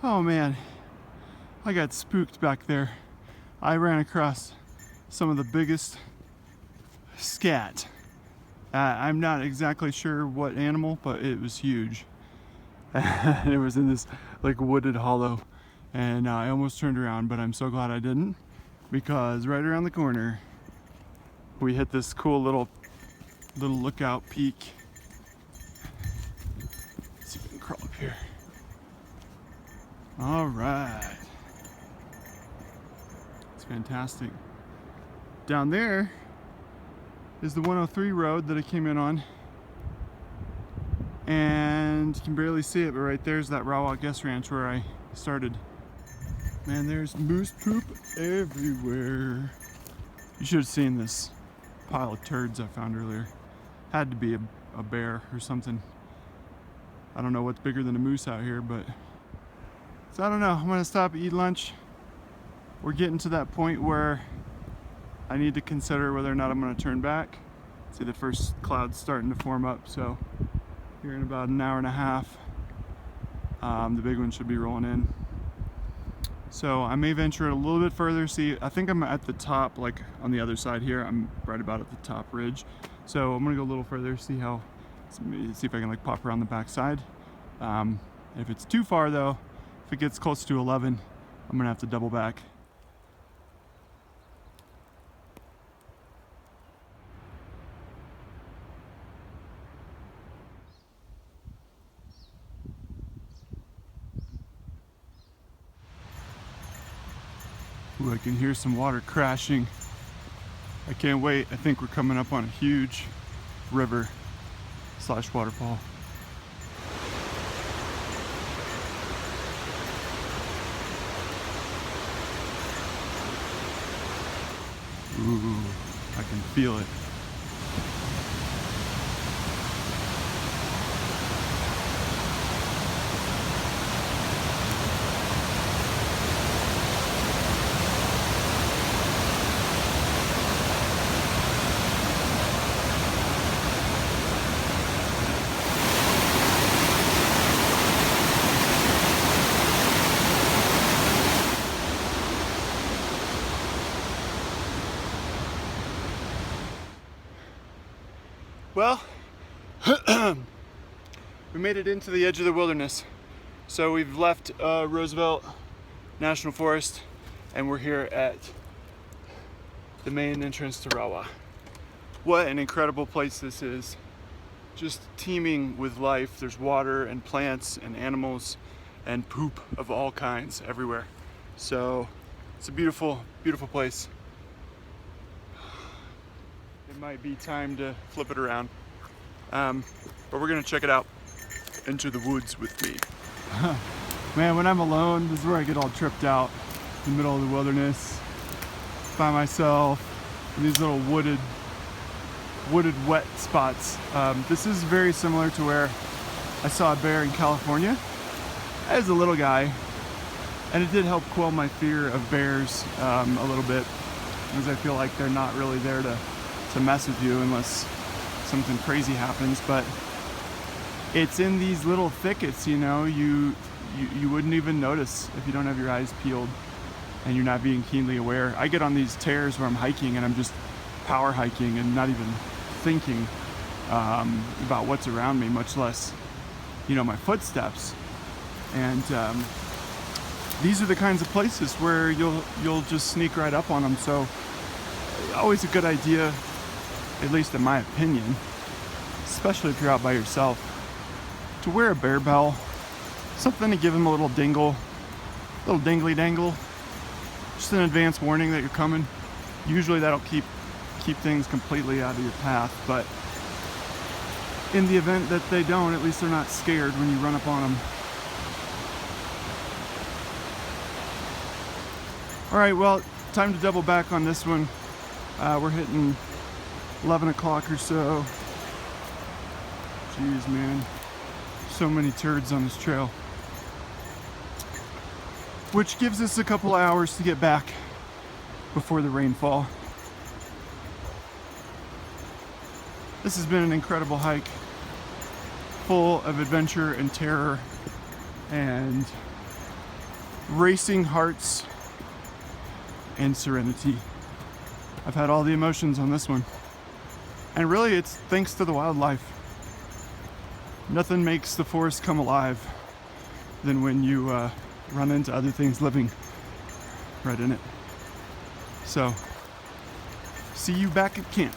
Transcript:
Oh man, I got spooked back there. I ran across some of the biggest scat. I'm not exactly sure what animal, but it was huge. It was in this like wooded hollow, and I almost turned around, but I'm so glad I didn't, because right around the corner we hit this cool little lookout peak. Let's see if I can crawl up here. All right, it's fantastic. Down there is the 103 road that I came in on, and you can barely see it, but right there's that Rawah guest ranch where I started. Man, there's moose poop everywhere. You should have seen this pile of turds I found earlier. Had to be a bear or something. I don't know what's bigger than a moose out here, but so I don't know. I'm gonna stop and eat lunch. We're getting to that point where I need to consider whether or not I'm gonna turn back. See the first clouds starting to form up, so here in about an hour and a half, the big one should be rolling in. So I may venture it a little bit further. See, I think I'm at the top, like on the other side here. I'm right about at the top ridge. So I'm gonna go a little further, see if I can like pop around the back side. If it's too far though, if it gets close to 11, I'm gonna have to double back. Ooh, I can hear some water crashing. I can't wait. I think we're coming up on a huge river / waterfall. Ooh, I can feel it. Well, we made it into the edge of the wilderness. So we've left Roosevelt National Forest, and we're here at the main entrance to Rawah. What an incredible place this is. Just teeming with life. There's water and plants and animals and poop of all kinds everywhere. So it's a beautiful, beautiful place. It might be time to flip it around, but we're gonna check it out. Into the woods with me. Man, when I'm alone, this is where I get all tripped out. In the middle of the wilderness, by myself, in these little wooded wet spots. This is very similar to where I saw a bear in California as a little guy, and it did help quell my fear of bears a little bit, because I feel like they're not really there to mess with you unless something crazy happens. But it's in these little thickets, you know, you wouldn't even notice if you don't have your eyes peeled and you're not being keenly aware. I get on these tears where I'm hiking and I'm just power hiking and not even thinking about what's around me, much less, you know, my footsteps. And these are the kinds of places where you'll just sneak right up on them. So always a good idea, at least in my opinion, especially if you're out by yourself, to wear a bear bell, something to give them a little dingle, little dingly dangle, just an advance warning that you're coming. Usually that'll keep things completely out of your path, but in the event that they don't, at least they're not scared when you run up on them. All right, well, time to double back on this one. We're hitting 11 o'clock or so. Jeez, man. So many turds on this trail. Which gives us a couple hours to get back before the rainfall. This has been an incredible hike, full of adventure and terror and racing hearts and serenity. I've had all the emotions on this one. And really, it's thanks to the wildlife. Nothing makes the forest come alive than when you run into other things living right in it. So, see you back at camp.